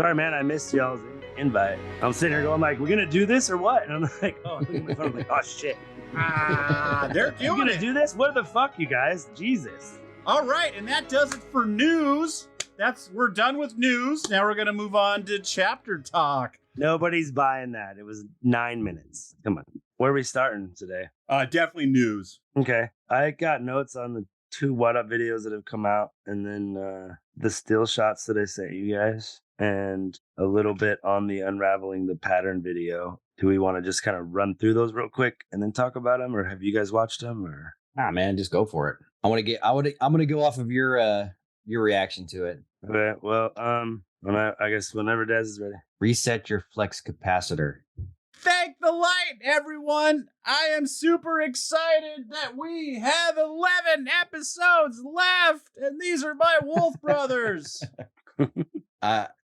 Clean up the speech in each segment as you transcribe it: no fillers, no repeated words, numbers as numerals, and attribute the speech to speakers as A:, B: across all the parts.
A: Sorry, man, I missed y'all's invite. I'm sitting here going like, we're gonna do this or what? And I'm like, oh, I'm looking at my phone, I'm like, oh shit.
B: They're
A: You
B: doing
A: gonna
B: it.
A: do this? What the fuck, you guys? Jesus.
B: All right, and that does it for news. We're done with news. Now we're gonna move on to chapter talk.
A: Nobody's buying that. It was 9 minutes. Come on. Where are we starting today?
B: Definitely news.
A: Okay. I got notes on the 2 What Up videos that have come out, and then the still shots that I sent you guys, and a little bit on the Unraveling the Pattern video. Do we want to just kind of run through those real quick and then talk about them, or have you guys watched them? Or
C: Nah, man, just go for it. I'm gonna go off of your reaction to it.
A: okay, well, I guess whenever Des is ready.
C: Reset your flex capacitor.
B: Thank the light, everyone. I am super excited that we have 11 episodes left, and these are my Wolf brothers.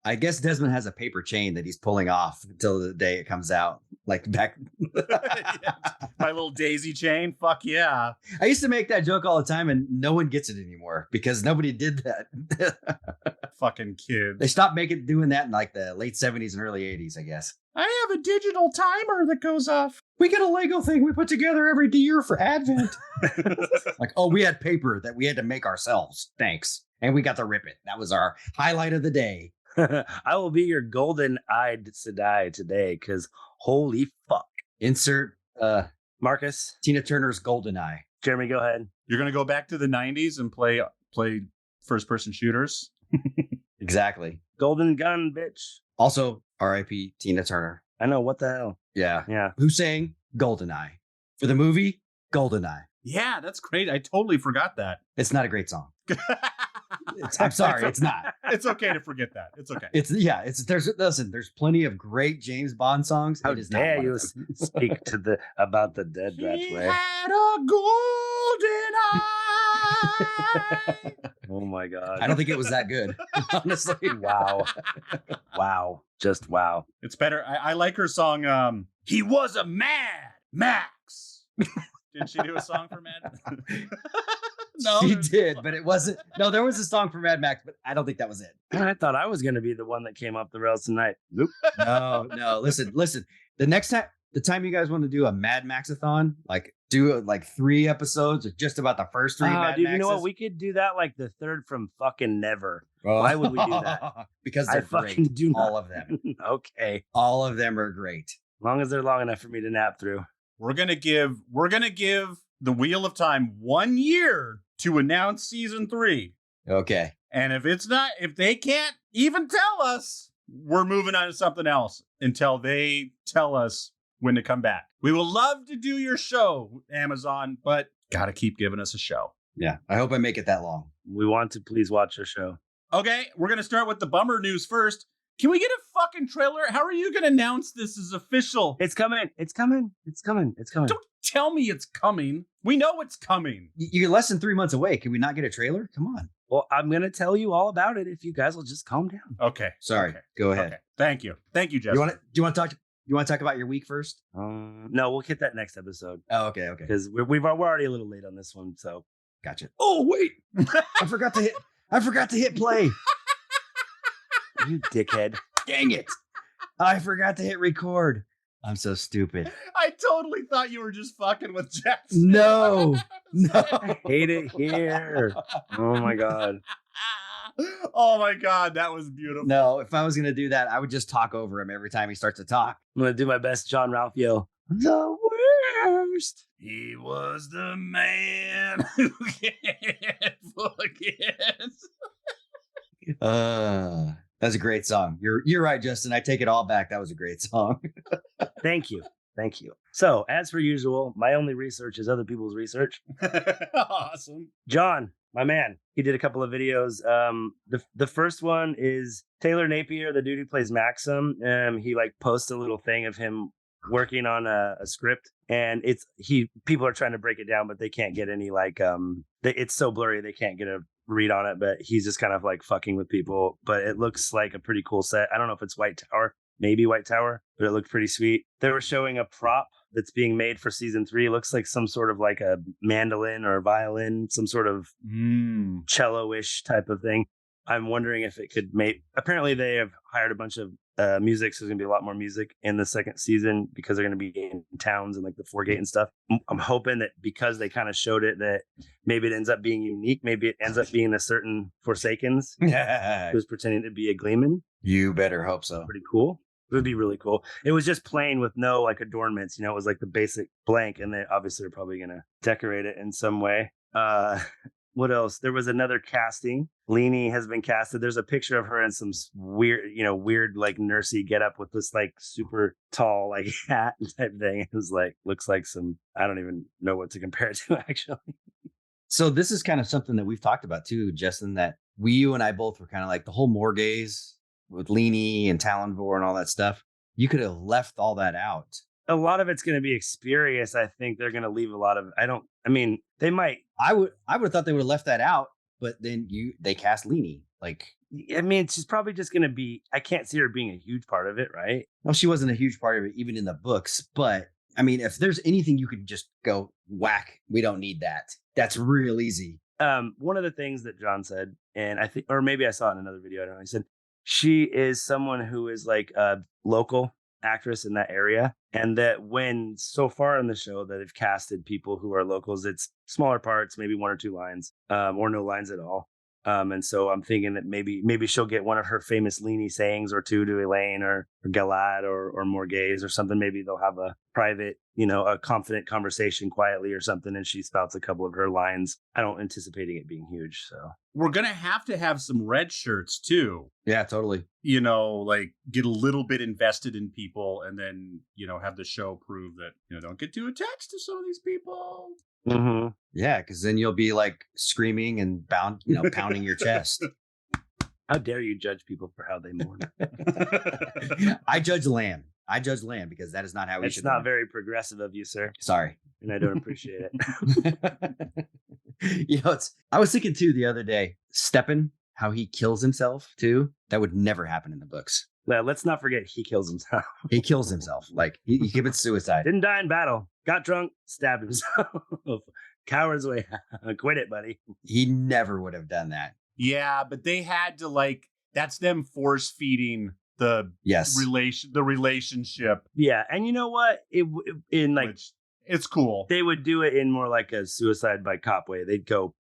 C: I guess Desmond has a paper chain that he's pulling off until the day it comes out. Like back.
B: Yeah, my little daisy chain. Fuck yeah.
C: I used to make that joke all the time, and no one gets it anymore because nobody did that.
B: Fucking kids.
C: They stopped doing that in like the late 70s and early 80s, I guess.
B: I have a digital timer that goes off.
C: We get a Lego thing we put together every year for Advent. Like, oh, we had paper that we had to make ourselves. Thanks. And we got to rip it. That was our highlight of the day.
A: I will be your golden-eyed Sedai today, because holy fuck.
C: Insert
A: Marcus,
C: Tina Turner's Golden Eye.
A: Jeremy, go ahead.
B: You're gonna go back to the 90s and play first-person shooters.
C: Exactly.
A: Golden gun, bitch.
C: Also, R.I.P. Tina Turner.
A: I know, what the hell?
C: Yeah.
A: Yeah.
C: Who sang Golden Eye? For the movie, Golden Eye.
B: Yeah, that's great. I totally forgot that.
C: It's not a great song. I'm sorry, it's not.
B: It's okay to forget that. It's okay.
C: There's plenty of great James Bond songs.
A: How
C: It is not
A: dare
C: one
A: you
C: of them.
A: speak about the dead that
B: He
A: way?
B: had a golden eye.
A: Oh my god.
C: I don't think it was that good, honestly.
A: Wow. Wow. Just wow.
B: It's better. I like her song. He was a Mad Max. Didn't she do a song for Mad? No,
C: She
B: there's-
C: did, but it wasn't. No, there was a song for Mad Max, but I don't think that was it.
A: I thought I was going to be the one that came up the rails tonight. Nope.
C: No. Listen. The time you guys want to do a Mad Max-a-thon, like do like 3 episodes or just about the first 3 Mad
A: Dude, you know what?
C: Maxes?
A: We could do that like the third from fucking never. Why would we do that?
C: Because
A: I
C: they're
A: fucking
C: great.
A: do not.
C: All of them.
A: Okay.
C: All of them are great.
A: As long as they're long enough for me to nap through.
B: We're gonna give the Wheel of Time 1 year to announce season 3.
C: Okay.
B: And if they can't even tell us, we're moving on to something else until they tell us when to come back. We will love to do your show, Amazon, but gotta keep giving us a show.
C: Yeah. I hope I make it that long.
A: We want to please watch your show.
B: Okay, we're gonna start with the bummer news first. Can we get a fucking trailer? How are you gonna announce this is official?
A: It's coming. It's coming. It's coming. It's coming.
B: Don't tell me it's coming. We know it's coming.
C: You're less than 3 months away. Can we not get a trailer? Come on.
A: Well, I'm going to tell you all about it if you guys will just calm down.
B: Okay.
C: Sorry.
B: Okay.
C: Go ahead.
B: Okay. Thank you, Jeff.
C: Do you want to talk about your week first?
A: No, we'll hit that next episode
C: Oh, okay.
A: because we're already a little late on this one. So
C: Gotcha. Oh, wait. I forgot to hit play.
A: you dickhead.
C: Dang it. I forgot to hit record. I'm so stupid.
B: I totally thought you were just fucking with Jackson.
C: No. No.
A: I hate it here. Oh my god.
B: Oh my god, that was beautiful.
C: No, if I was going to do that, I would just talk over him every time he starts to talk.
A: I'm going to do my best John Ralphio. The worst.
B: He was the man who can't forget.
C: That's a great song. You're right, Justin. I take it all back. That was a great song.
A: Thank you. Thank you. So, as per usual, my only research is other people's research.
B: Awesome.
A: John, my man, he did a couple of videos. The first one is Taylor Napier, the dude who plays Maxim. He like posts a little thing of him working on a script, and people are trying to break it down, but they can't get any it's so blurry they can't get a read on it. But he's just kind of like fucking with people. But it looks like a pretty cool set. I don't know if it's White Tower, maybe White Tower, but it looked pretty sweet. They were showing a prop that's being made for season 3. It looks like some sort of like a mandolin or violin, some sort of cello-ish type of thing. I'm wondering if it could make. Apparently, they have hired a bunch of music, so there's gonna be a lot more music in the second season because they're gonna be in towns and like the Foregate and stuff. I'm hoping that because they kind of showed it, that maybe it ends up being unique. Maybe it ends up being a certain Forsakens who's pretending to be a Gleeman.
C: You better hope so.
A: Pretty cool. It would be really cool. It was just plain with no like adornments. It was like the basic blank, and they obviously are probably gonna decorate it in some way. What else? There was another casting. Leanie has been casted. There's a picture of her in some weird like nursey getup with this like super tall like hat type thing. It was like looks like some. I don't even know what to compare it to actually.
C: So this is kind of something that we've talked about too, Justin. That you and I both were kind of like the whole Morgaze with Leanie and Talonvor and all that stuff. You could have left all that out.
A: A lot of it's going to be experience. I think they're going to leave a lot of. They might.
C: I would have thought they would have left that out, but then they cast Leanie. Like,
A: she's probably just going to be. I can't see her being a huge part of it, right?
C: Well, she wasn't a huge part of it, even in the books. But I mean, if there's anything you could just go whack, we don't need that. That's real easy.
A: One of the things that John said, and I think, or maybe I saw it in another video. I don't know. He said she is someone who is like a local actress in that area, and that when so far in the show that they've casted people who are locals, it's smaller parts, maybe one or two lines, or no lines at all. And so I'm thinking that maybe she'll get one of her famous Leanie sayings or two to Elaine or Galad or Morgaze or something. Maybe they'll have a private, a confident conversation quietly or something, and she spouts a couple of her lines. I don't anticipating it being huge. So
B: we're going to have some red shirts too.
C: Yeah, totally.
B: Like get a little bit invested in people and then, have the show prove that, don't get too attached to some of these people.
A: Mm-hmm.
C: Yeah, because then you'll be like screaming and pounding your chest.
A: How dare you judge people for how they mourn?
C: I judge Lamb. Because that is not how we should.
A: It's not very progressive of you, sir.
C: Sorry.
A: And I don't appreciate it.
C: I was thinking too the other day, Steppen, how he kills himself too. That would never happen in the books.
A: Let's not forget he kills himself.
C: He kills himself. Like he commits suicide.
A: Didn't die in battle. Got drunk, stabbed himself. Coward's way. Quit it, buddy.
C: He never would have done that.
B: Yeah, but they had to that's them force feeding the relationship.
A: Yeah, and you know what?
B: It's cool.
A: They would do it in more like a suicide by cop way. They'd go,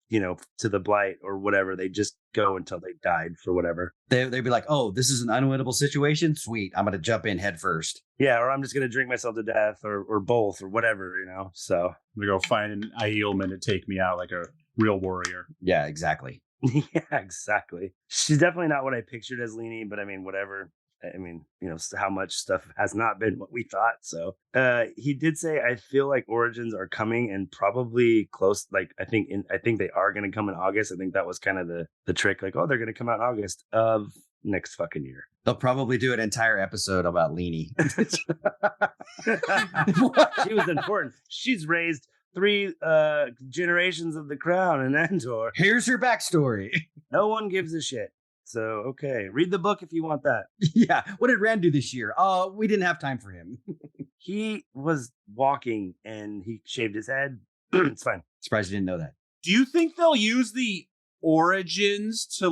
A: to the blight or whatever. They just go until they died for whatever.
C: They'd be like, oh, this is an unwinnable situation. Sweet. I'm going to jump in head first.
A: Yeah, or I'm just going to drink myself to death or both or whatever, So
B: I'm going to go find an Aielman to take me out like a real warrior.
C: Yeah, exactly.
A: Yeah, exactly. She's definitely not what I pictured as Leanie, but whatever. How much stuff has not been what we thought. So he did say, I feel like Origins are coming and probably close. Like, I think they are going to come in August. I think that was kind of the trick. Like, oh, they're going to come out in August of next fucking year.
C: They'll probably do an entire episode about Leanie.
A: She was important. She's raised 3 generations of the crown in Andor.
C: Here's her backstory.
A: No one gives a shit. So, okay. Read the book if you want that.
C: Yeah. What did Rand do this year? We didn't have time for him.
A: He was walking and he shaved his head. It's fine.
C: Surprised you didn't know that.
B: Do you think they'll use the Origins to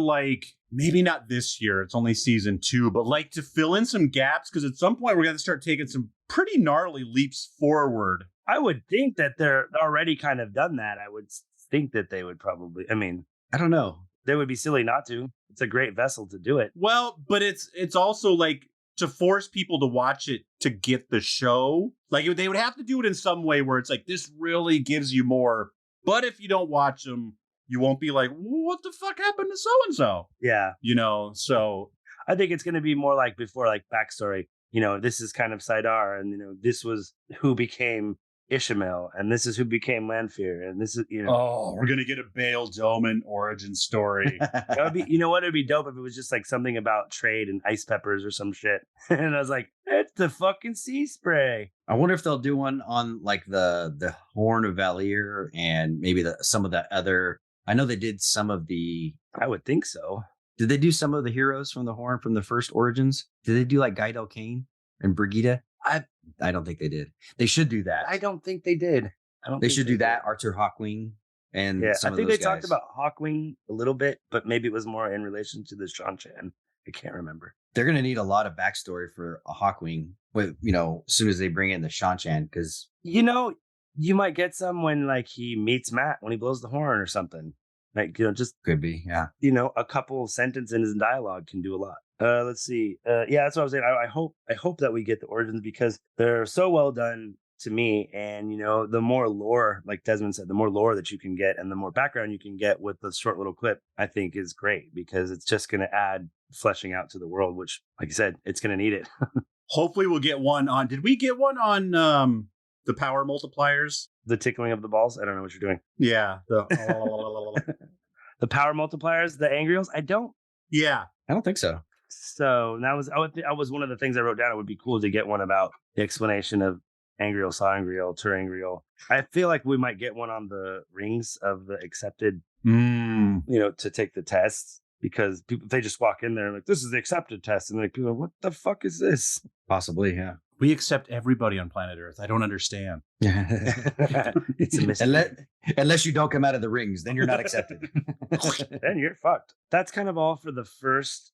B: maybe not this year, it's only season 2, but to fill in some gaps? Because at some point we're going to start taking some pretty gnarly leaps forward.
A: I would think that they're already kind of done that. I would think that they would probably,
C: I don't know.
A: They would be silly not to. It's a great vessel to do it.
B: Well, but it's also to force people to watch it to get the show. They would have to do it in some way where it's this really gives you more. But if you don't watch them, you won't be like, what the fuck happened to so-and-so?
A: Yeah.
B: So
A: I think it's going to be more like before, backstory. This is kind of Saidar, and, this was who became Ishmael, and this is who became Lanfear, and this is
B: Oh, we're gonna get a Bail Doman origin story.
A: That would be, it'd be dope if it was just something about trade and ice peppers or some shit. And I was like, it's the fucking sea spray.
C: I wonder if they'll do one on the Horn of Valir and maybe some of the other. I know they did some of the.
A: I would think so.
C: Did they do some of the heroes from the Horn from the first Origins? Did they do Guy Delcane and Brigida? I don't think they did. They should do that.
A: I don't think they did.
C: They should do that. Arthur Hawkwing. and
A: Yeah,
C: some
A: I
C: of
A: think
C: those
A: they talked
C: guys.
A: about Hawkwing a little bit, but maybe it was more in relation to the Shan-Chan. I can't remember.
C: They're going to need a lot of backstory for a Hawkwing with, as soon as they bring in the Shan-Chan, because
A: You know, you might get some when like he meets Matt when he blows the horn or something. Like, just
C: could be, yeah.
A: a couple sentences in dialogue can do a lot. Let's see. Yeah, that's what I was saying. I hope that we get the origins because they're so well done to me. And the more lore, like Desmond said, the more lore that you can get and the more background you can get with the short little clip, I think is great because it's just going to add fleshing out to the world, which, like you said, it's going to need it.
B: Hopefully we'll get one on. Did we get one on the power multipliers?
A: The tickling of the balls. I don't know what you're doing.
B: Yeah.
A: The power multipliers, the angrials. I don't.
B: Yeah.
C: I don't think so.
A: So that was one of the things I wrote down. It would be cool to get one about the explanation of angrial, saw-angrial, tur-angrial. I feel like we might get one on the rings of the accepted, to take the tests because people, they just walk in there and like, this is the accepted test. And like, people are, what the fuck is this?
C: Possibly, yeah.
B: We accept everybody on planet Earth. I don't understand.
A: It's a mystery.
C: Unless you don't come out of the rings, then you're not accepted.
A: Then you're fucked. That's kind of all for the first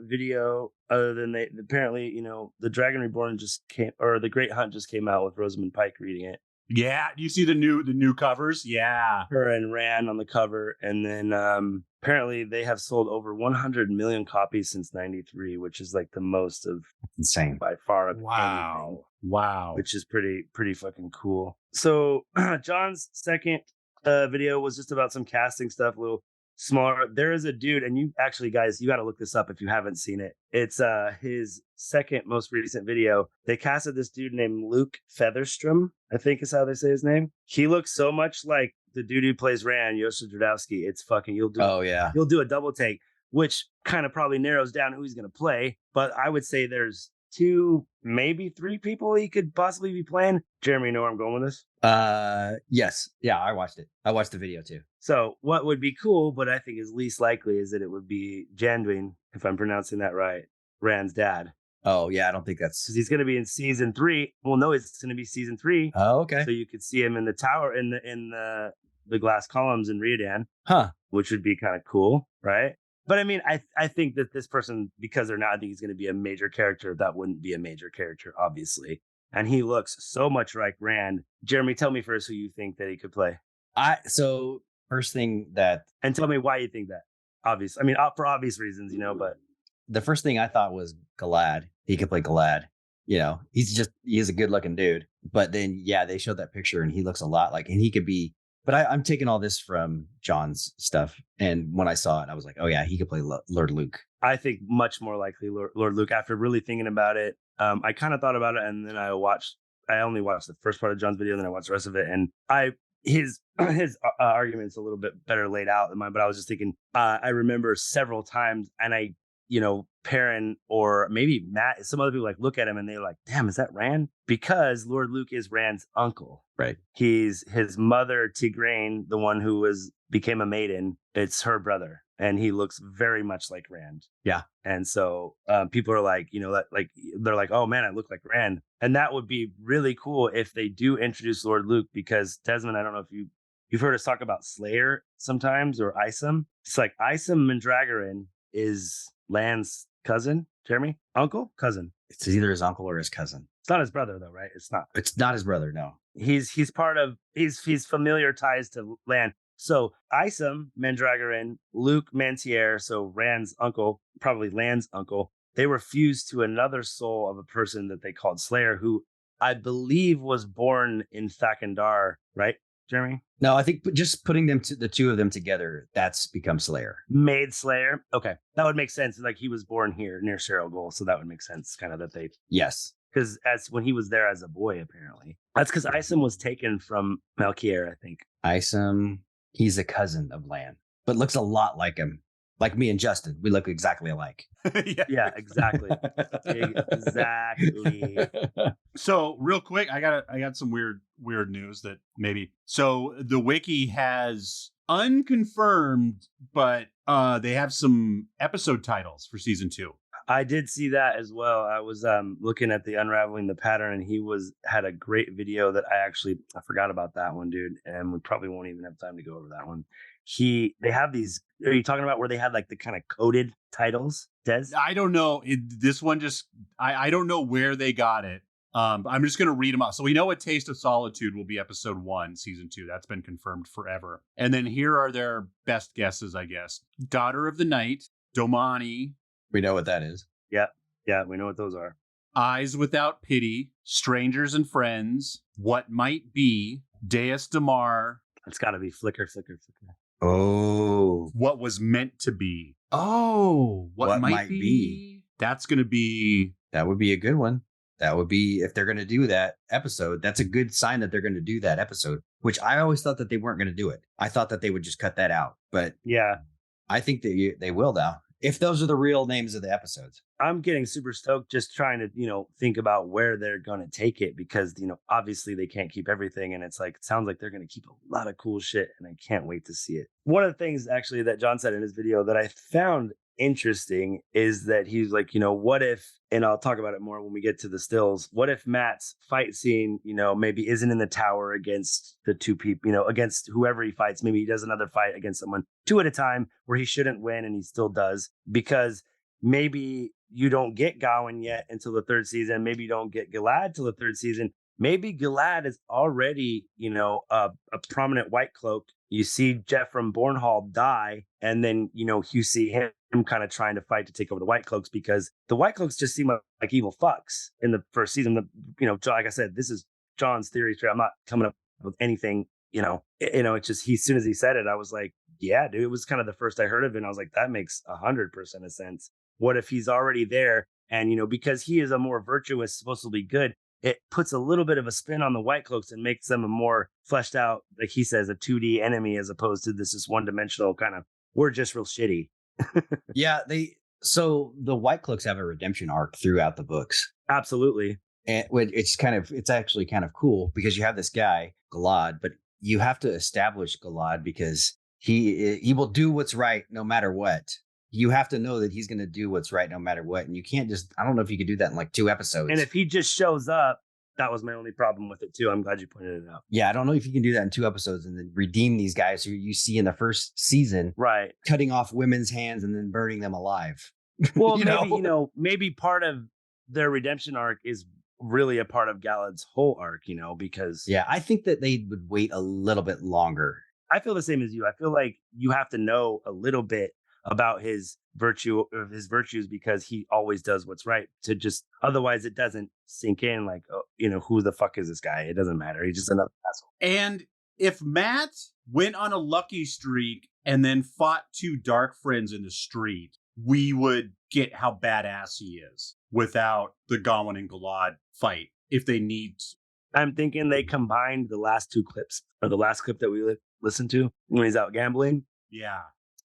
A: video. Other than they apparently, the Dragon Reborn just came, or the Great Hunt just came out with Rosamund Pike reading it.
B: Yeah, do you see the new covers? Yeah,
A: her and Rand on the cover, and then apparently they have sold over 100 million copies since '93, which is like the most of
C: insane
A: by far. Of
B: wow,
A: anything, which is pretty fucking cool. So John's second video was just about some casting stuff, a little smaller. There is a dude, and you actually, guys, you got to look this up if you haven't seen it. It's his second most recent video. They casted this dude named Luke Featherstrom, I think is how they say his name. He looks so much like the dude who plays Rand, Yosha Dradowski. It's fucking, you'll do a double take, which kind of probably narrows down who he's going to play. But I would say there's 2, maybe 3 people he could possibly be playing. Jeremy, you know where I'm going with this?
C: Yes. Yeah, I watched it. I watched the video too.
A: So what would be cool, but I think is least likely, is that it would be Janduin, if I'm pronouncing that right, Rand's dad.
C: Oh, yeah, I don't think that's...
A: Because he's going to be in season 3. Well, no, it's going to be season 3.
C: Oh, okay.
A: So you could see him in the tower, in the glass columns in Redan.
C: Huh.
A: Which would be kind of cool, right? But I mean, I think that this person, because they're not, I think he's going to be a major character. That wouldn't be a major character, obviously. And he looks so much like Rand. Jeremy, tell me first who you think that he could play.
C: So first thing that...
A: And tell me why you think that. Obvious. I mean, for obvious reasons, but...
C: The first thing I thought was Galad. He could play Galad. He's a good looking dude. But then, yeah, they showed that picture and he looks a lot like, and he could be... But I'm taking all this from John's stuff. And when I saw it, I was like, oh, yeah, he could play Lord Luke.
A: I think much more likely Lord Luke. After really thinking about it, I kind of thought about it. And then I only watched the first part of John's video. And then I watched the rest of it. And his argument's a little bit better laid out than mine. But I was just thinking, I remember several times, and Perrin or maybe Matt, some other people look at him and they're like, damn, is that Rand? Because Lord Luke is Rand's uncle.
C: Right.
A: He's his mother, Tigraine, the one who became a maiden. It's her brother. And he looks very much like Rand.
C: Yeah.
A: And so people are like, they're like, oh man, I look like Rand. And that would be really cool if they do introduce Lord Luke, because Desmond, I don't know if you've heard us talk about Slayer sometimes, or Isam. It's like Isam Mandragoran is Lan's cousin. Jeremy? Uncle? Cousin.
C: It's either his uncle or his cousin.
A: It's not his brother though, right? It's not
C: his brother, no.
A: He's familiar ties to Lan. So Isam Mandragoran, Luke Mantier, so Rand's uncle, probably Lan's uncle, they were fused to another soul of a person that they called Slayer, who I believe was born in Thakandar, right, Jeremy?
C: No, I think just putting the two of them together, that's become Slayer.
A: Made Slayer. Okay. That would make sense. Like he was born here near Cheryl Goal. So that would make sense. Kind of that they...
C: Yes.
A: Because as when he was there as a boy, apparently. That's because Isam was taken from Malkier, I think.
C: Isam, he's a cousin of Lan, but looks a lot like him. Like me and Justin. We look exactly alike.
A: Yeah, exactly. Exactly.
B: So real quick, I got some weird news that maybe. So the wiki has unconfirmed, but they have some episode titles for season 2.
A: I did see that as well. I was looking at the Unraveling the Pattern, and he had a great video that I forgot about that one, dude. And we probably won't even have time to go over that one. They have these. Are you talking about where they had like the kind of coded titles, Des?
B: I don't know. This one just I don't know where they got it. I'm just going to read them out. So we know A Taste of Solitude will be episode 1, season 2. That's been confirmed forever. And then here are their best guesses, I guess. Daughter of the Night, Domani,
C: We know what that is.
A: Yeah, we know what those are.
B: Eyes Without Pity, Strangers and Friends, What Might Be, Deus Damar,
A: It's got to be Flicker, Flicker, Flicker.
C: Oh.
B: What Was Meant to Be.
C: What might be.
B: That's going to be...
C: That would be a good one. That would be, if they're going to do that episode, that's a good sign that they're going to do that episode, which I always thought that they weren't going to do it. I thought that they would just cut that out. But
A: Yeah,
C: I think that they will now, if those are the real names of the episodes.
A: I'm getting super stoked just trying to, think about where they're going to take it because, obviously they can't keep everything. And it's like, it sounds like they're going to keep a lot of cool shit. And I can't wait to see it. One of the things actually that John said in his video that I found interesting is that he's like, what if, and I'll talk about it more when we get to the stills, what if Matt's fight scene, maybe isn't in the tower against the two people, against whoever he fights. Maybe he does another fight against someone 2 at a time where he shouldn't win and he still does because maybe you don't get Gawain yet until the 3rd season. Maybe you don't get Gilad till the 3rd season. Maybe Gilad is already, a prominent white cloak. You see Jeff from Bornhall die, and then, you see him kind of trying to fight to take over the white cloaks because the white cloaks just seem like evil fucks in the 1st season. Like I said, this is John's theory. I'm not coming up with anything, it's just, as soon as he said it, I was like, yeah, dude, it was kind of the first I heard of it. And I was like, that makes 100% of sense. What if he's already there? And, because he is a more virtuous, supposedly good, it puts a little bit of a spin on the white cloaks and makes them a more fleshed out, like he says, a 2D enemy as opposed to this is one-dimensional kind of, we're just real shitty.
C: Yeah, so the White Cloaks have a redemption arc throughout the books.
A: Absolutely.
C: And it's actually kind of cool because you have this guy, Gilad, but you have to establish Gilad because he will do what's right no matter what. You have to know that he's going to do what's right no matter what. And you can't I don't know if you could do that in like 2 episodes.
A: And if he just shows up, that was my only problem with it too. I'm glad you pointed it out.
C: Yeah, I don't know if you can do that in 2 episodes and then redeem these guys who you see in the 1st season,
A: right?
C: Cutting off women's hands and then burning them alive.
A: Well, maybe part of their redemption arc is really a part of Galad's whole arc, because
C: I think that they would wait a little bit longer.
A: I feel the same as you. I feel like you have to know a little bit about his virtues because he always does what's right otherwise it doesn't sink in like, who the fuck is this guy? It doesn't matter. He's just another asshole.
B: And if Matt went on a lucky streak and then fought 2 dark friends in the street, we would get how badass he is without the Gawain and Gilad fight if they need to.
A: I'm thinking they combined the last 2 clips or the last clip that we listened to when he's out gambling.
B: Yeah.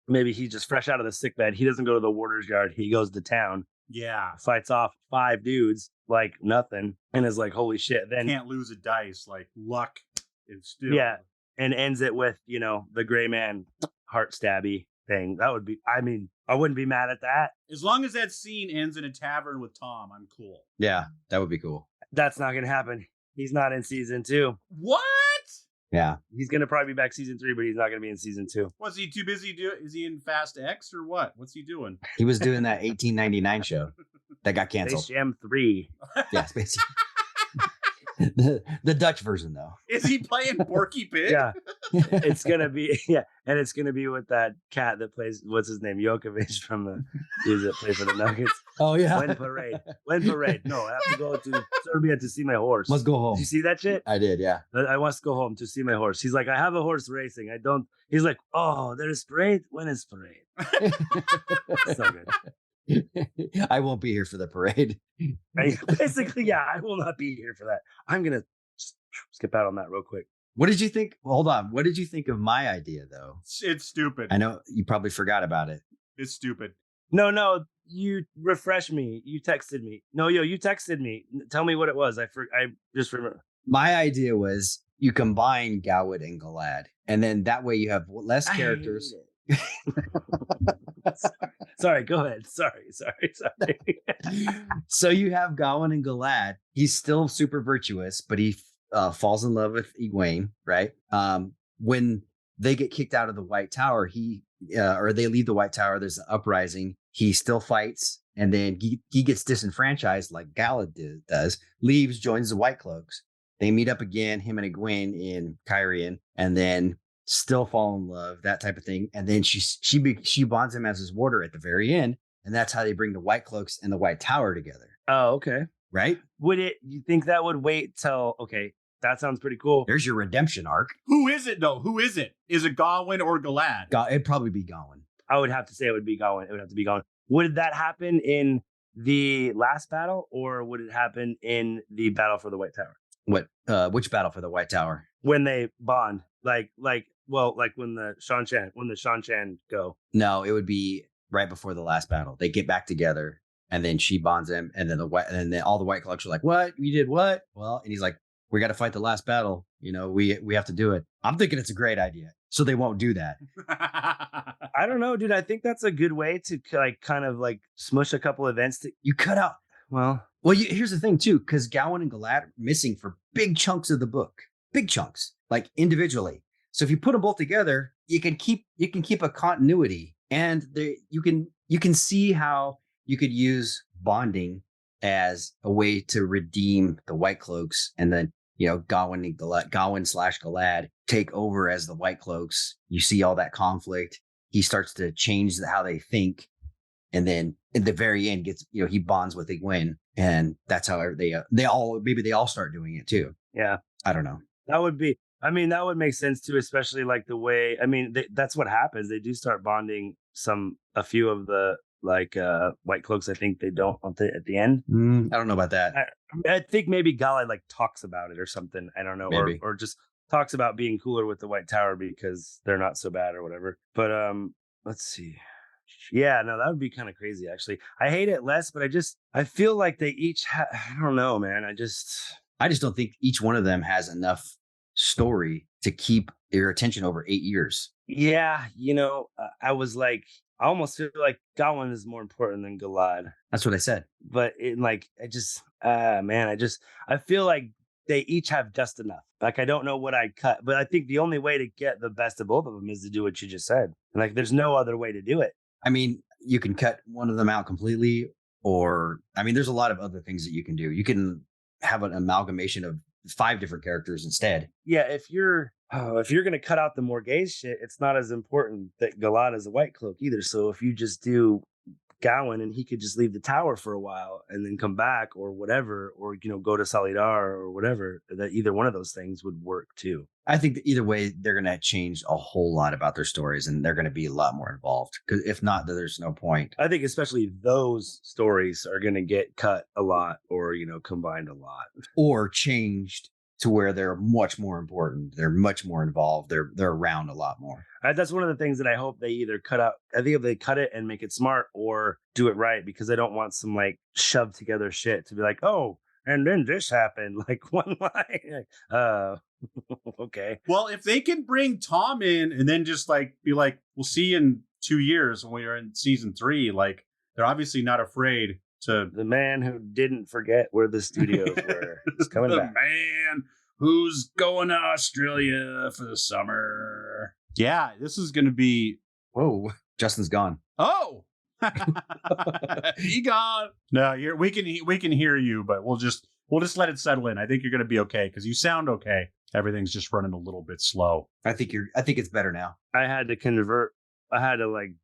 A: Maybe he's just fresh out of the sick bed. He doesn't go to the warder's yard. He goes to town.
B: Yeah.
A: Fights off 5 dudes like nothing and is like, holy shit. Then
B: can't lose a dice. Like luck is still.
A: Yeah. And ends it with, the gray man heart stabby thing. That would be, I wouldn't be mad at that.
B: As long as that scene ends in a tavern with Tom, I'm cool.
C: Yeah, that would be cool.
A: That's not going to happen. He's not in season 2.
B: What?
C: Yeah.
A: He's going to probably be back season 3, but he's not going to be in season 2.
B: Was he too busy is he in Fast X or what? What's he doing?
C: He was doing that 1899 show that got canceled.
A: Space Jam 3.
C: Yeah, Space the Dutch version though.
B: Is he playing Porky Pig?
A: Yeah. It's going to be, and it's going to be with that cat that plays, what's his name? Jokovic from the dudes that play for the Nuggets.
C: Oh yeah.
A: When parade. No, I have to go to Serbia to see my horse.
C: Must go home.
A: Did you see that shit?
C: I did, yeah.
A: I want to go home to see my horse. He's like, I have a horse racing. I don't. He's like, oh, there's parade? When is parade? So good.
C: I won't be here for the parade.
A: Basically, yeah, I will not be here for that. I'm going to skip out on that real quick.
C: What did you think? Hold on. What did you think of my idea, though?
B: It's stupid.
C: I know you probably forgot about it.
B: It's stupid.
A: No, you refresh me. You texted me. No, you texted me. Tell me what it was. I just remember.
C: My idea was you combine Gawain and Gilad, and then that way you have less characters.
A: Sorry, go ahead. Sorry.
C: So you have Gawain and Galad. He's still super virtuous, but he falls in love with Egwene, right? When they get kicked out of the White Tower, or they leave the White Tower, there's an uprising. He still fights, and then he gets disenfranchised like Galad does, leaves, joins the White Cloaks. They meet up again, him and Egwene in Cairhien, and then still fall in love, that type of thing. And then she bonds him as his warder at the very end, and that's how they bring the White Cloaks and the White Tower together.
A: Oh, okay.
C: Right?
A: You think that would wait till, okay, that sounds pretty cool.
C: There's your redemption arc.
B: Who is it, though? Who is it? Is it Gawain or Galad?
C: It'd probably be Gawain.
A: I would have to say it would be Gawain. It would have to be Gawain. Would that happen in the last battle, or would it happen in the battle for the White Tower?
C: Which battle for the White Tower?
A: When they bond, like when the Shan go.
C: No, it would be right before the last battle. They get back together, and then she bonds him, and then all the White Cloaks are like, "What? You did what?" Well, and he's like, "We got to fight the last battle. You know, we have to do it." I'm thinking it's a great idea, so they won't do that.
A: I don't know, dude. I think that's a good way to kind of smush a couple events.
C: You cut out. Well, here's the thing too, because Gawain and Galad are missing for big chunks of the book, big chunks, like individually. So if you put them both together, you can keep a continuity, and you can see how you could use bonding as a way to redeem the White Cloaks, and then Gawain and Gawain/Galad take over as the White Cloaks. You see all that conflict. He starts to change how they think, and then at the very end he bonds with Egwene, and that's how they all start doing it too.
A: Yeah,
C: I don't know.
A: That would make sense too, especially the way. That's what happens. They do start bonding a few of the White Cloaks. I think they don't at the end.
C: I don't know about that.
A: I think maybe Galad talks about it or something. I don't know, or just talks about being cooler with the White Tower because they're not so bad or whatever. But let's see. Yeah, no, that would be kind of crazy, actually. I hate it less, but I feel like they each I don't know, man. I just
C: don't think each one of them has enough story to keep your attention over 8 years.
A: Yeah, I almost feel like Gawain is more important than Galad.
C: That's what I said.
A: But I feel like they each have just enough. I don't know what I'd cut, but I think the only way to get the best of both of them is to do what you just said. There's no other way to do it.
C: You can cut one of them out completely, or there's a lot of other things that you can do. You can have an amalgamation of 5 different characters instead.
A: Yeah, if you're gonna cut out the Morghese shit, it's not as important that Galad is a White Cloak either. So if you just do Gawain and he could just leave the tower for a while and then come back or whatever, or go to Salidar or whatever, that either one of those things would work too.
C: I think that either way, they're going to change a whole lot about their stories, and they're going to be a lot more involved. Because if not, there's no point.
A: I think especially those stories are going to get cut a lot, or combined a lot,
C: or changed to where they're much more important. They're much more involved. They're around a lot more.
A: That's one of the things that I hope they either cut out. I think if they cut it and make it smart, or do it right, because I don't want some shoved together shit to be like, oh, and then this happened, one line. Okay.
B: Well, if they can bring Tom in and then just be like, we'll see you in 2 years when we're in season 3, they're obviously not afraid to.
A: The man who didn't forget where the studios were is coming back.
B: The man who's going to Australia for the summer. Yeah, this is going to be.
C: Whoa, Justin's gone.
B: Oh, he gone. No, we can hear you, but we'll just let it settle in. I think you're going to be okay because you sound okay. Everything's just running a little bit slow.
C: I think it's better now.
A: I had to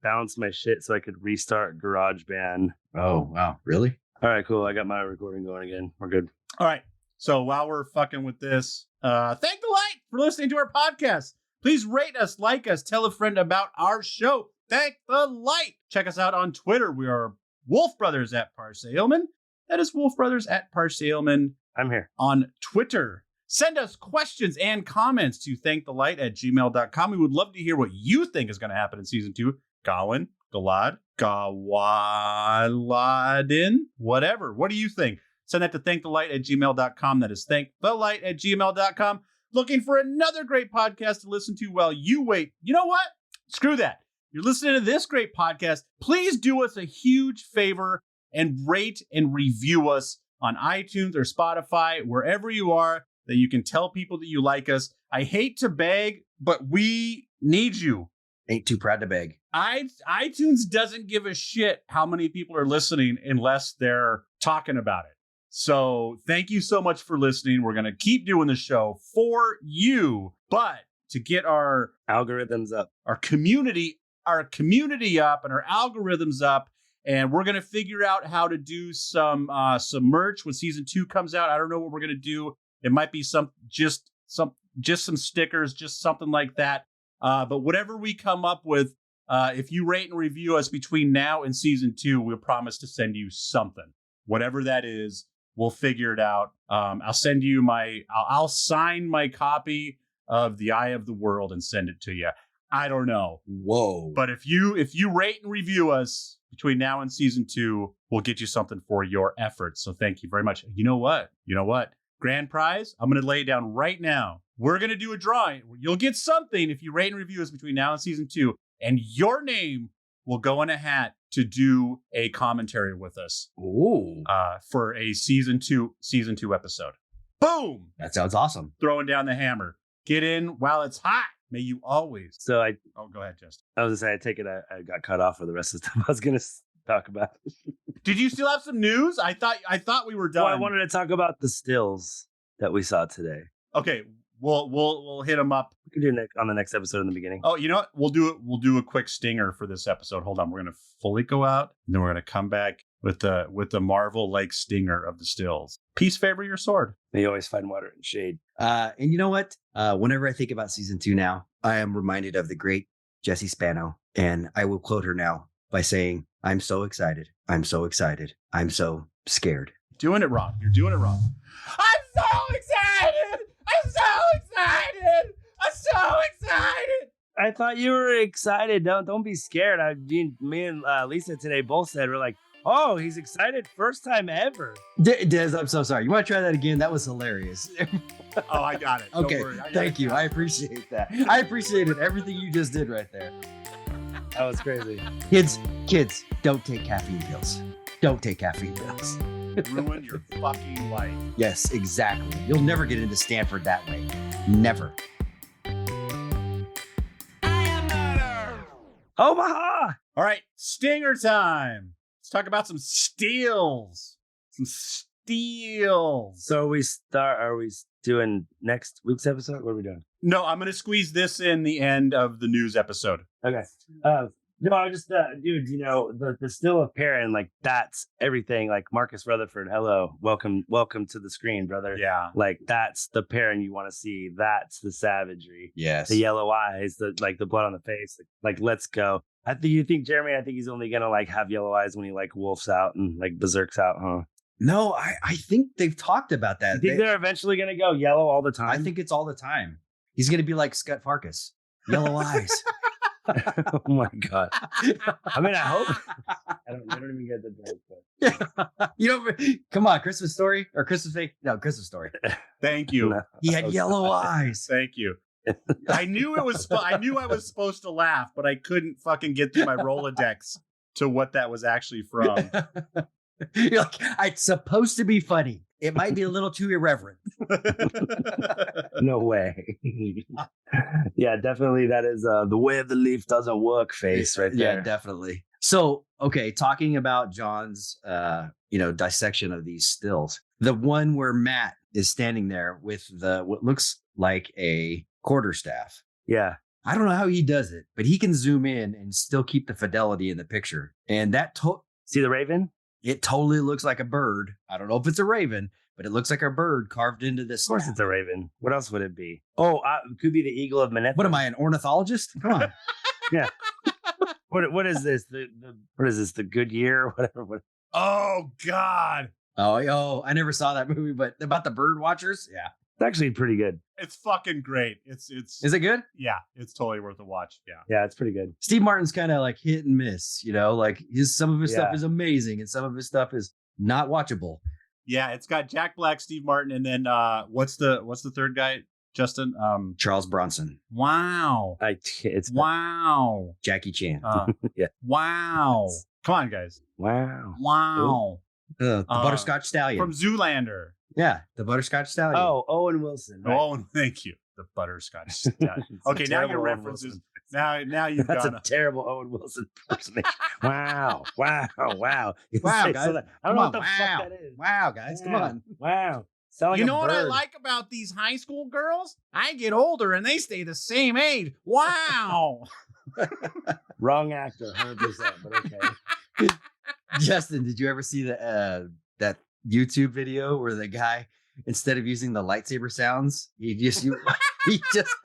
A: bounce my shit so I could restart GarageBand.
C: Oh, wow. Really?
A: All right, cool. I got my recording going again. We're good.
B: All right. So while we're fucking with this, thank the light for listening to our podcast. Please rate us, like us, tell a friend about our show. Thank the light. Check us out on Twitter. We are Wolf Brothers at Parseilman. That is Wolf Brothers at Parseilman.
A: I'm here.
B: On Twitter. Send us questions and comments to thankthelight@gmail.com. We would love to hear what you think is going to happen in season 2. Gawain, Galad, Gawaladin, whatever. What do you think? Send that to thankthelight@gmail.com. That is thankthelight@gmail.com. Looking for another great podcast to listen to while you wait. You know what? Screw that. you're listening to this great podcast, please do us a huge favor and rate and review us on iTunes or Spotify, wherever you are, that you can tell people that you like us. I hate to beg, but we need you.
C: Ain't too proud to beg.
B: iTunes doesn't give a shit how many people are listening unless they're talking about it. So thank you so much for listening. We're going to keep doing the show for you, but to get our
A: Algorithms up.
B: our community up and our algorithms up, and we're going to figure out how to do some merch when season 2 comes out. I don't know what we're going to do. It might be just some stickers, just something like that. But whatever we come up with, if you rate and review us between now and season 2, we'll promise to send you something. Whatever that is, we'll figure it out. I'll send you I'll sign my copy of The Eye of the World and send it to you. I don't know.
C: Whoa.
B: But if you rate and review us between now and season 2, we'll get you something for your efforts. So thank you very much. You know what? Grand prize, I'm going to lay it down right now. We're going to do a drawing. You'll get something if you rate and review us between now and season 2, and your name will go in a hat to do a commentary with us.
C: Ooh.
B: For a season 2 episode. Boom!
C: That sounds awesome.
B: Throwing down the hammer. Get in while it's hot. May you always.
A: So
B: go ahead, Justin.
A: I was gonna say, I take it I got cut off for the rest of the stuff I was gonna talk about.
B: Did you still have some news? I thought we were done.
A: Well, I wanted to talk about the stills that we saw today.
B: Okay, we'll hit them up.
A: We can do on the next episode in the beginning.
B: Oh, you know what? We'll do a quick stinger for this episode. Hold on, we're gonna fully go out, and then we're gonna come back with the Marvel like stinger of the stills. Peace favor your sword.
A: They always find water in shade.
C: And you know what? Whenever I think about season 2 now, I am reminded of the great Jessie Spano, and I will quote her now by saying, "I'm so excited. I'm so excited. I'm so scared."
B: Doing it wrong. You're doing it wrong. I'm so excited. I'm so excited. I'm so excited.
A: I thought you were excited. Don't be scared. Me and Lisa today both said we're like, oh, he's excited first time ever.
C: Des, I'm so sorry. You want to try that again? That was hilarious.
B: Oh, I got it. Don't
C: Okay,
B: worry.
C: thank you. I appreciate that. I appreciated everything you just did right there.
A: That was crazy.
C: Kids, don't take caffeine pills. Don't take caffeine pills.
B: Ruin your fucking life.
C: Yes, exactly. You'll never get into Stanford that way. Never.
A: Omaha!
B: All right, stinger time. Let's talk about some steals.
A: So are we doing next week's episode? What are we doing?
B: No, I'm going to squeeze this in the end of the news episode.
A: Okay. No, I just, dude, the still of Perrin, like that's everything. Like Marcus Rutherford, hello, welcome to the screen, brother.
B: Yeah.
A: Like that's the Perrin you want to see. That's the savagery.
C: Yes.
A: The yellow eyes, the blood on the face. Like let's go. I think he's only gonna like have yellow eyes when he like wolfs out and like berserks out, huh?
C: No, I think they've talked about that.
A: You think they're eventually gonna go yellow all the time?
C: I think it's all the time. He's going to be like Scott Farkas. Yellow eyes.
A: Oh my god! I mean, I hope. I don't even get the joke.
C: Come on, Christmas Story or Christmas Fake? No, Christmas Story.
B: Thank you.
A: No.
C: He had yellow eyes.
B: Thank you. I knew I knew I was supposed to laugh, but I couldn't fucking get through my Rolodex to what that was actually from.
C: You're like, it's supposed to be funny. It might be a little too irreverent.
A: No way. Yeah, definitely. That is the way of the leaf doesn't work face right there.
C: Yeah, definitely. So, okay, talking about John's, dissection of these stills, the one where Matt is standing there with what looks like a quarterstaff.
A: Yeah.
C: I don't know how he does it, but he can zoom in and still keep the fidelity in the picture. And that
A: see the raven?
C: It totally looks like a bird. I don't know if it's a raven, but it looks like a bird carved into this.
A: Of course, it's a raven. What else would it be? Oh, it could be the eagle of Manetho.
C: What am I, an ornithologist? Come on.
A: Yeah. What is this? What is this? The Goodyear? Whatever.
B: Oh God.
C: Oh, I never saw that movie, but about the bird watchers, yeah,
A: it's actually pretty good.
B: It's fucking great. It's.
C: Is it good?
B: Yeah, it's totally worth a watch. Yeah.
A: Yeah, it's pretty good.
C: Steve Martin's kind of like hit and miss, like some of his stuff is amazing and some of his stuff is not watchable.
B: Yeah, it's got Jack Black, Steve Martin, and then what's the third guy? Justin?
C: Charles Bronson,
B: Wow.
A: It's
B: Wow.
C: Jackie Chan.
A: Yeah.
B: Wow. Come on, guys.
A: Wow.
B: Wow.
C: The Butterscotch Stallion.
B: From Zoolander.
C: Yeah, the Butterscotch Stallion.
A: Oh, Owen Wilson. Right.
B: Oh, thank you. The Butterscotch Stallion. Okay, now your references. Now you've
A: That's
B: gone.
A: a terrible Owen Wilson impersonation. Wow.
C: Wow,
A: You
C: guys.
A: say so that- I don't know what the fuck that is.
C: Wow, guys. Come on.
A: Wow. Sound like
B: You
A: a
B: know what I
A: bird.
B: like about these high school girls? I get older and they stay the same age. Wow.
A: Wrong actor, 100%, but okay.
C: Justin, did you ever see that YouTube video where the guy, instead of using the lightsaber sounds, he just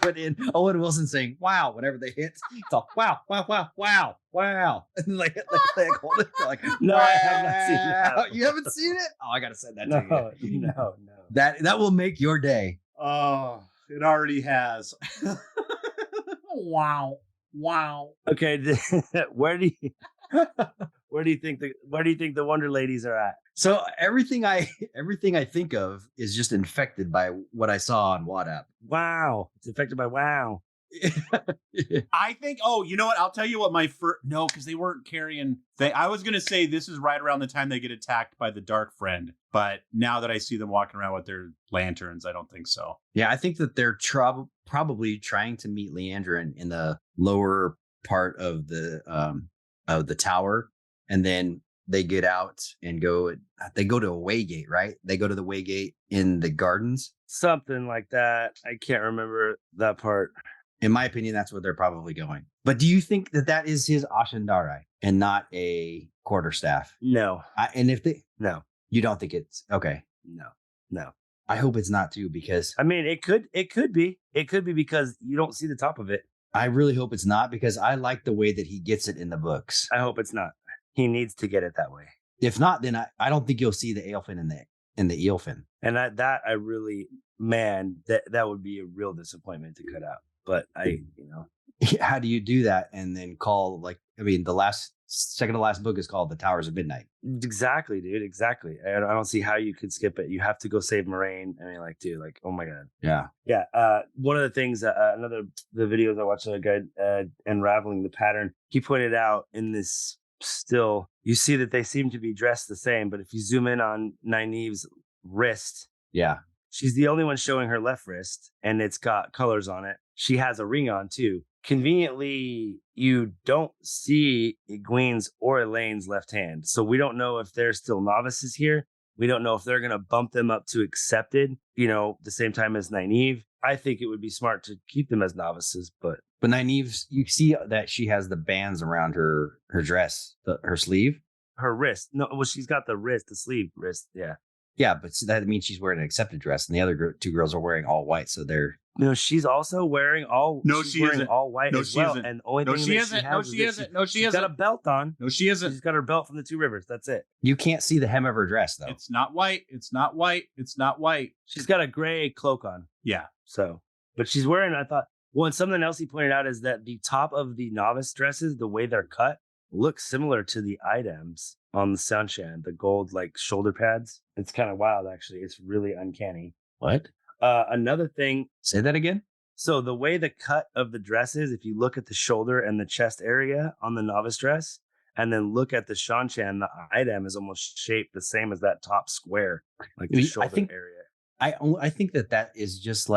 C: put in Owen Wilson saying "wow" whenever they hit. It's all wow, wow, wow, wow, wow, and like hold it like
A: No, I have not seen that.
C: wow. You haven't seen it? Oh, I gotta send that to you.
A: No.
C: That will make your day.
B: Oh, it already has. Wow.
A: Okay, where do you think the Wonder Ladies are at?
C: So everything I think of is just infected by what I saw on WhatsApp.
A: Wow, it's affected by wow.
B: I think, you know what? I'll tell you what my first, no, because they weren't carrying, I was going to say this is right around the time they get attacked by the Dark Friend. But now that I see them walking around with their lanterns, I don't think so.
C: Yeah, I think that they're probably trying to meet Leandrin in the lower part of the tower. And then they get out and they go to a way gate, right? They go to the way gate in the gardens.
A: Something like that. I can't remember that part.
C: In my opinion, that's where they're probably going. But do you think that is his Ashendare and not a quarterstaff?
A: No.
C: No, you don't think it's okay?
A: No.
C: I hope it's not too, because
A: I mean, it could be because you don't see the top of it.
C: I really hope it's not, because I like the way that he gets it in the books.
A: I hope it's not. He needs to get it that way.
C: If not, then I don't think you'll see the Aelfin and the Eelfin.
A: And that would be a real disappointment to cut out. But
C: How do you do that and then call, the second to last book is called The Towers of Midnight.
A: Exactly, dude. Exactly. I don't see how you could skip it. You have to go save Moraine. I mean, dude, oh my God.
C: Yeah.
A: Yeah. One of the things, the videos I watched, a guy unraveling the pattern, he pointed out in this still, you see that they seem to be dressed the same. But if you zoom in on Nynaeve's wrist,
C: yeah,
A: she's the only one showing her left wrist, and it's got colors on it. She has a ring on too. Conveniently, you don't see Egwene's or Elaine's left hand. So we don't know if they're still novices here. We don't know if they're going to bump them up to accepted, the same time as Nynaeve. I think it would be smart to keep them as novices, but
C: Nynaeve's, you see that she has the bands around her dress, her sleeve.
A: Her wrist. No, well, she's got the sleeve wrist. Yeah.
C: Yeah, but that means she's wearing an accepted dress, and the other two girls are wearing all white, so they're...
A: No, she's also wearing all.
B: No,
A: she's
B: she
A: wearing
B: isn't.
A: all white
B: No,
A: as
B: she
A: well.
B: isn't.
A: And the only
B: No,
A: thing
B: she
A: that
B: isn't.
A: has
B: No,
A: is
B: she
A: that
B: isn't. No, she
A: she's got a
B: isn't.
A: belt on.
B: No, she isn't.
A: She's got her belt from the Two Rivers. That's it.
C: You can't see the hem of her dress, though.
B: It's not white. It's not white. It's not white.
A: She's got a gray cloak on.
B: Yeah.
A: So, but she's wearing, I thought, and something else he pointed out is that the top of the novice dresses, the way they're cut, looks similar to the items on the Sunshan, the gold shoulder pads. It's kind of wild, actually. It's really uncanny.
C: What?
A: Another thing.
C: Say that again?
A: So the way the cut of the dress is, if you look at the shoulder and the chest area on the novice dress, and then look at the Shanshan, the item is almost shaped the same as that top square, the shoulder area.
C: I think that is just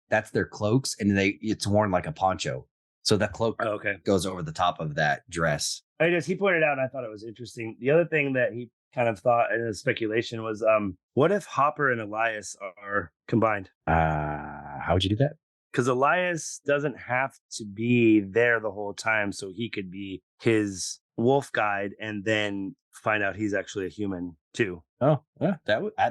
C: that's their cloaks, and it's worn like a poncho. So that cloak goes over the top of that dress.
A: He pointed out, and I thought it was interesting. The other thing that he kind of thought in his speculation was, what if Hopper and Elias are combined?
C: How would you do that?
A: Because Elias doesn't have to be there the whole time, so he could be his wolf guide and then find out he's actually a human too.
C: Oh, yeah,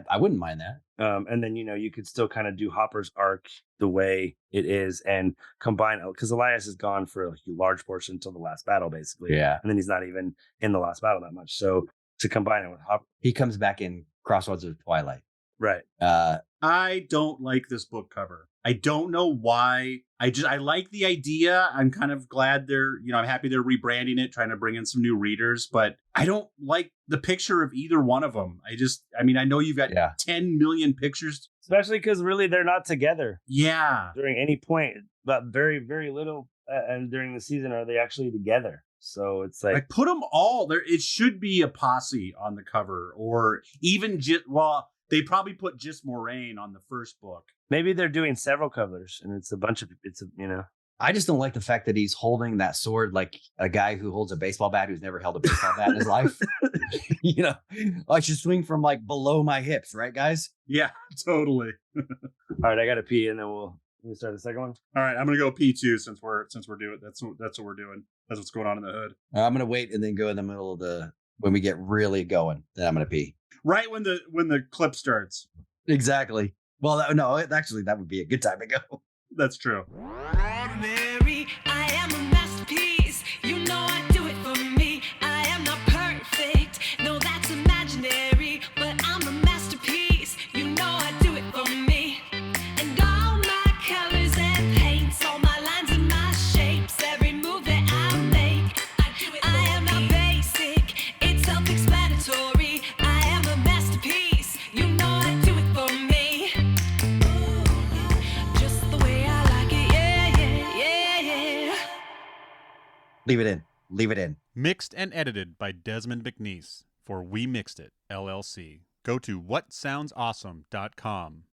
C: I wouldn't mind that.
A: And then, you could still kind of do Hopper's arc the way it is and combine, because Elias is gone for a large portion until the last battle, basically.
C: Yeah.
A: And then he's not even in the last battle that much. So to combine it with Hopper.
C: He comes back in Crossroads of Twilight.
A: Right.
B: I don't like this book cover. I don't know why. I like the idea. I'm kind of glad I'm happy they're rebranding it, trying to bring in some new readers, but I don't like the picture of either one of them. I know you've got 10 million pictures
A: Especially because really they're not together
B: Yeah.
A: during any point, but very, very little. And during the season, are they actually together? So it's like,
B: Like put them all there. It should be a posse on the cover, or even they probably put just Moraine on the first book.
A: maybe they're doing several covers, and it's
C: I just don't like the fact that he's holding that sword like a guy who holds a baseball bat who's never held a baseball bat in his life. I should swing from like below my hips, right, guys?
B: Yeah, totally.
A: All right, I gotta pee, and then we'll start the second one.
B: All right, I'm gonna go P2 since we're doing that's what we're doing. That's what's going on in the hood.
C: I'm gonna wait and then go in the middle of when we get really going. Then I'm gonna pee.
B: Right when the clip starts.
C: Exactly. Well, actually, that would be a good time to go.
B: That's true.
D: Ordinary, I am a masterpiece. You know I do it for me. I am not perfect. No, that's imaginary. But I'm a masterpiece. You know I do it for me. And all my colors and paints, all my lines and my shapes, every move that I make, I am not basic. It's self-explanatory. I am a masterpiece. You know I do it for me. Just the way I like it. Yeah.
C: Leave it in. Leave it in.
E: Mixed and edited by Desmond McNeese for We Mixed It, LLC. Go to whatsoundsawesome.com.